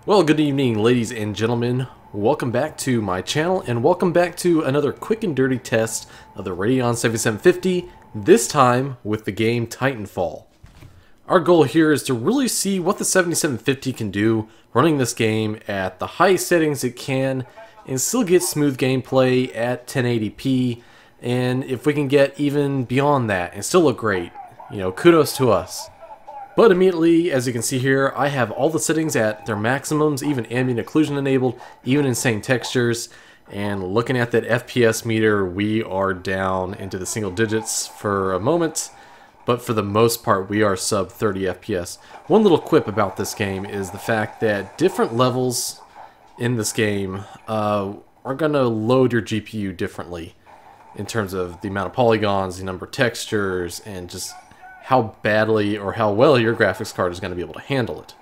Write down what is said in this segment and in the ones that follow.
Well, good evening, ladies and gentlemen. Welcome back to my channel, and welcome back to another quick and dirty test of the Radeon 7750, this time with the game Titanfall. Our goal here is to really see what the 7750 can do running this game at the highest settings it can and still get smooth gameplay at 1080p, and if we can get even beyond that and still look great, you know, kudos to us. But immediately, as you can see here, I have all the settings at their maximums, even ambient occlusion enabled, even insane textures, and looking at that FPS meter, we are down into the single digits for a moment, but for the most part, we are sub 30 FPS. One little quip about this game is the fact that different levels in this game are going to load your GPU differently in terms of the amount of polygons, the number of textures, and just how badly or how well your graphics card is going to be able to handle it.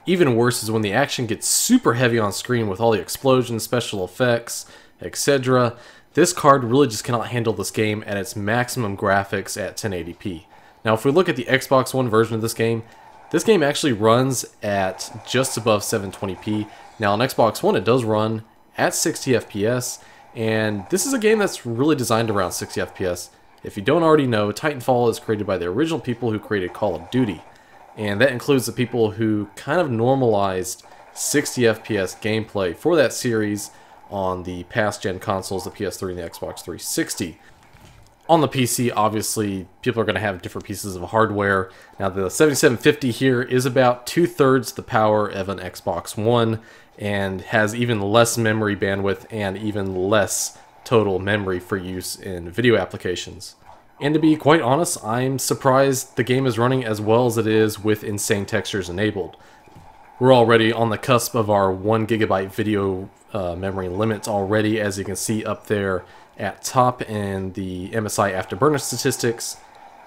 Even worse is when the action gets super heavy on screen with all the explosions, special effects, etc. This card really just cannot handle this game at its maximum graphics at 1080p. Now if we look at the Xbox One version of this game actually runs at just above 720p. Now on Xbox One it does run at 60 FPS, and this is a game that's really designed around 60 FPS. If you don't already know, Titanfall is created by the original people who created Call of Duty, and that includes the people who kind of normalized 60 FPS gameplay for that series on the past-gen consoles, the PS3 and the Xbox 360. On the PC, obviously, people are going to have different pieces of hardware. Now, the 7750 here is about 2/3 the power of an Xbox One, and has even less memory bandwidth and even less total memory for use in video applications. And to be quite honest, I'm surprised the game is running as well as it is with insane textures enabled. We're already on the cusp of our 1 GB video memory limits already, as you can see up there at top in the MSI Afterburner statistics,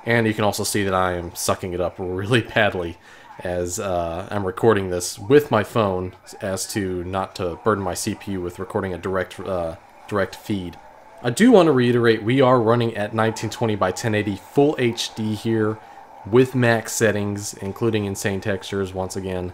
and you can also see that I am sucking it up really badly as I'm recording this with my phone as to not to burden my CPU with recording a direct feed. I do want to reiterate, we are running at 1920 by 1080 full HD here with max settings, including insane textures once again.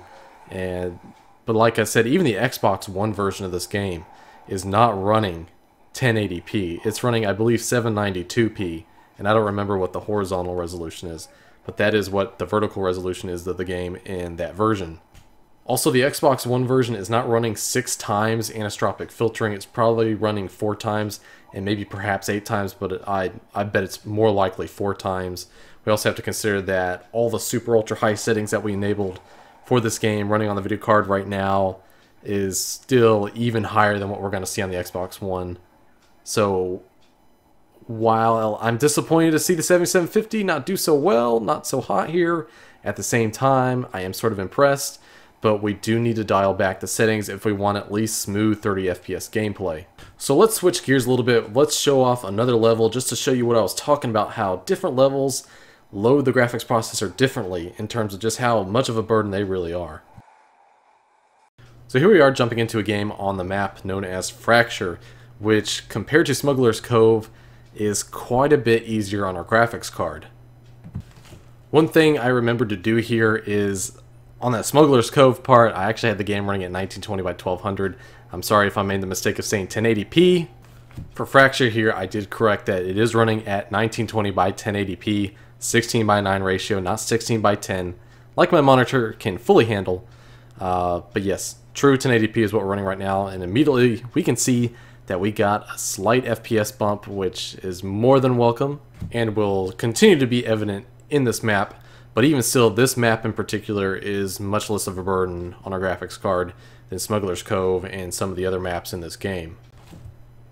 But like I said, even the Xbox One version of this game is not running 1080p. It's running, I believe, 792p, and I don't remember what the horizontal resolution is, but that is what the vertical resolution is of the game in that version. Also, the Xbox One version is not running 6 times anisotropic filtering. It's probably running 4 times and maybe perhaps 8 times, but I bet it's more likely 4 times. We also have to consider that all the super ultra high settings that we enabled for this game running on the video card right now is still even higher than what we're going to see on the Xbox One. So while I'm disappointed to see the 7750 not do so well, not so hot here, at the same time I am sort of impressed. But we do need to dial back the settings if we want at least smooth 30 FPS gameplay. So let's switch gears a little bit. Let's show off another level just to show you what I was talking about, how different levels load the graphics processor differently in terms of just how much of a burden they really are. So here we are jumping into a game on the map known as Fracture, which compared to Smuggler's Cove is quite a bit easier on our graphics card. One thing I remembered to do here is on that Smuggler's Cove part, I actually had the game running at 1920 by 1200. I'm sorry if I made the mistake of saying 1080p. For Fracture here, I did correct that it is running at 1920 by 1080p, 16 by 9 ratio, not 16 by 10, like my monitor can fully handle. But yes, true 1080p is what we're running right now, and immediately we can see that we got a slight FPS bump, which is more than welcome, and will continue to be evident in this map. But even still, this map in particular is much less of a burden on our graphics card than Smuggler's Cove and some of the other maps in this game.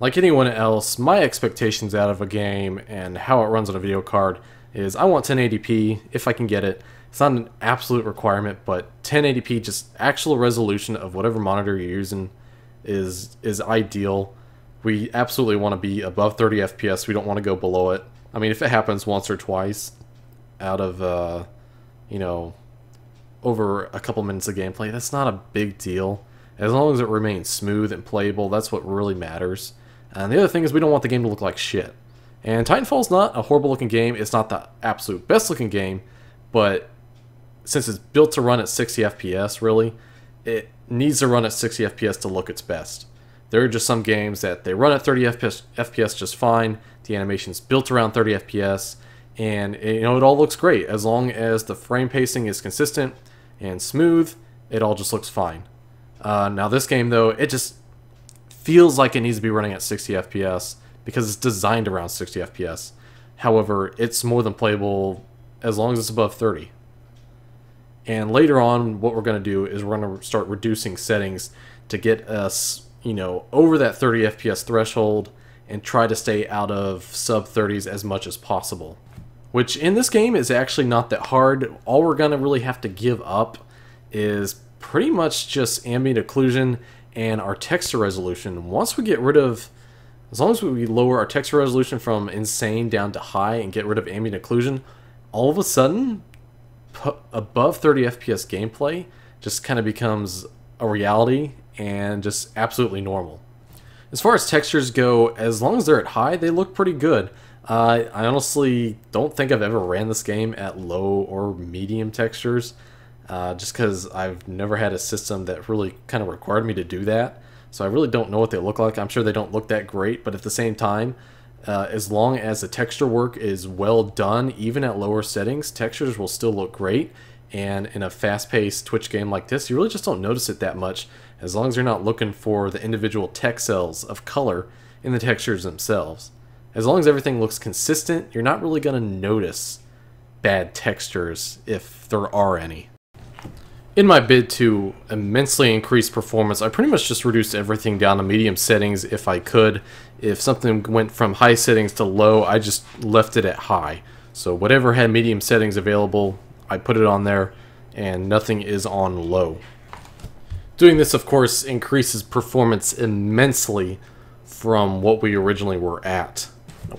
Like anyone else, my expectations out of a game and how it runs on a video card is I want 1080p if I can get it. It's not an absolute requirement, but 1080p, just actual resolution of whatever monitor you're using, is ideal. We absolutely want to be above 30 FPS. We don't want to go below it. I mean, if it happens once or twice out of, you know, over a couple minutes of gameplay, that's not a big deal. As long as it remains smooth and playable, that's what really matters. And the other thing is we don't want the game to look like shit. And Titanfall's not a horrible looking game. It's not the absolute best looking game, but since it's built to run at 60 FPS, really, it needs to run at 60 FPS to look its best. There are just some games that they run at 30 FPS just fine, the animation's built around 30 FPS, and it all looks great. As long as the frame pacing is consistent and smooth, it all just looks fine. Now this game though, it just feels like it needs to be running at 60 FPS because it's designed around 60 FPS. However, it's more than playable as long as it's above 30. And later on, what we're going to do is we're going to start reducing settings to get us, over that 30 FPS threshold and try to stay out of sub 30s as much as possible. Which in this game is actually not that hard. All we're going to really have to give up is pretty much just ambient occlusion and our texture resolution. Once we get rid of, as long as we lower our texture resolution from insane down to high and get rid of ambient occlusion, all of a sudden, above 30 FPS gameplay just kind of becomes a reality and just absolutely normal. As far as textures go, as long as they're at high, they look pretty good. I honestly don't think I've ever ran this game at low or medium textures, just because I've never had a system that really kind of required me to do that. So I really don't know what they look like. I'm sure they don't look that great, but at the same time, as long as the texture work is well done, even at lower settings, textures will still look great. And in a fast-paced Twitch game like this, you really just don't notice it that much, as long as you're not looking for the individual text cells of color in the textures themselves. As long as everything looks consistent, you're not really going to notice bad textures, if there are any. In my bid to immensely increase performance, I pretty much just reduced everything down to medium settings if I could. If something went from high settings to low, I just left it at high. So whatever had medium settings available, I put it on there, and nothing is on low. Doing this, of course, increases performance immensely from what we originally were at.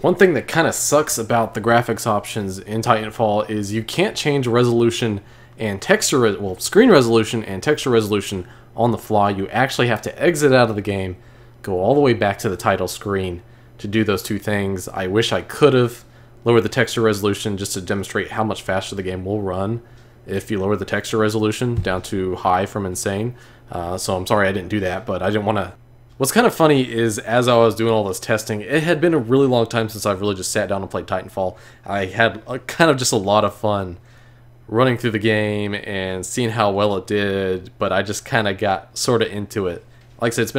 One thing that kind of sucks about the graphics options in Titanfall is you can't change resolution and screen resolution and texture resolution on the fly. You actually have to exit out of the game, go all the way back to the title screen to do those two things. I wish I could have lowered the texture resolution just to demonstrate how much faster the game will run if you lower the texture resolution down to high from insane. So I'm sorry I didn't do that, but I didn't want to. What's kind of funny is as I was doing all this testing, it had been a really long time since I've really just sat down and played Titanfall. I had kind of just a lot of fun running through the game and seeing how well it did, but I just kind of got sort of into it. Like I said, it's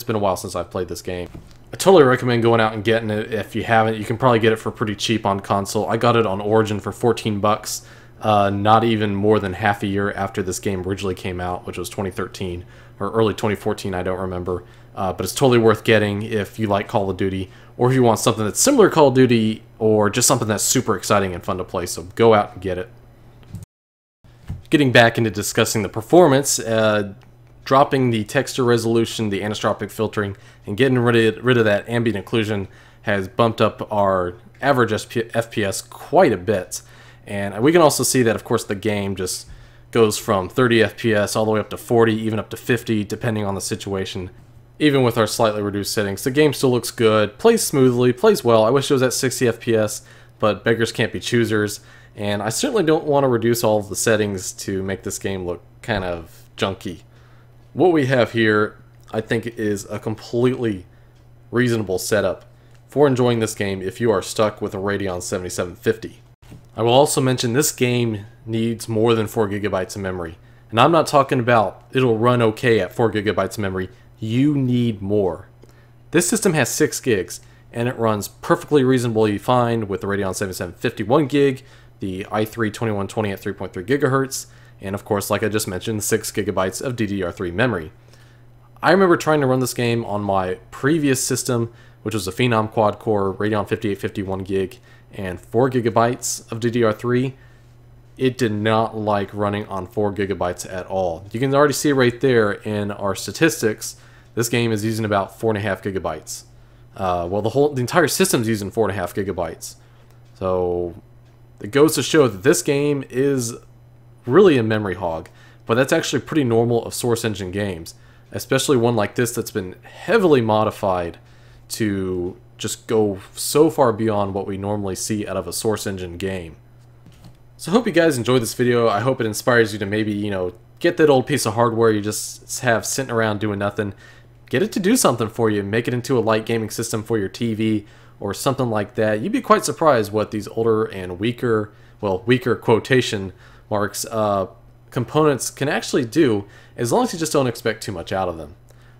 been a while since I've played this game. I totally recommend going out and getting it. If you haven't, you can probably get it for pretty cheap on console. I got it on Origin for 14 bucks, not even more than half a year after this game originally came out, which was 2013 or early 2014, I don't remember. But it's totally worth getting if you like Call of Duty, or if you want something that's similar to Call of Duty, or just something that's super exciting and fun to play. So go out and get it. Getting back into discussing the performance, dropping the texture resolution, the anisotropic filtering, and getting rid of that ambient occlusion has bumped up our average FPS quite a bit. And we can also see that, of course, the game just goes from 30 FPS all the way up to 40, even up to 50, depending on the situation. Even with our slightly reduced settings, the game still looks good, plays smoothly, plays well. I wish it was at 60 FPS, but beggars can't be choosers. And I certainly don't want to reduce all of the settings to make this game look kind of junky. What we have here, I think, is a completely reasonable setup for enjoying this game if you are stuck with a Radeon 7750. I will also mention this game needs more than 4 gigabytes of memory. And I'm not talking about it'll run okay at 4 gigabytes of memory. You need more. This system has 6 gigs, and it runs perfectly reasonably fine with the Radeon 7750 1 gig, the i3-2120 at 3.3 gigahertz, and of course, like I just mentioned, 6 gigabytes of DDR3 memory. I remember trying to run this game on my previous system, which was a Phenom quad-core Radeon 5850 1 gig and 4 gigabytes of DDR3. It did not like running on 4 gigabytes at all. You can already see right there in our statistics, this game is using about 4.5 gigabytes. Well, the entire system's using 4.5 gigabytes. So it goes to show that this game is really a memory hog, but that's actually pretty normal of Source Engine games, especially one like this that's been heavily modified to just go so far beyond what we normally see out of a Source Engine game. So I hope you guys enjoyed this video. I hope it inspires you to maybe, get that old piece of hardware you just have sitting around doing nothing, get it to do something for you. Make it into a light gaming system for your TV or something like that. You'd be quite surprised what these older and weaker, well, weaker quotation marks, components can actually do, as long as you just don't expect too much out of them.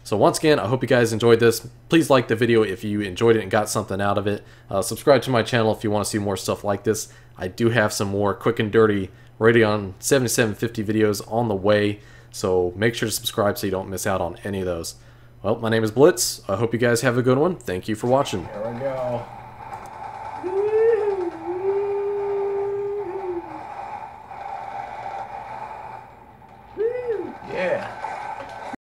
So once again, I hope you guys enjoyed this. Please like the video if you enjoyed it and got something out of it. Subscribe to my channel if you want to see more stuff like this. I do have some more quick and dirty Radeon 7750 videos on the way, so make sure to subscribe so you don't miss out on any of those. Well, my name is Blitz. I hope you guys have a good one. Thank you for watching. There we go.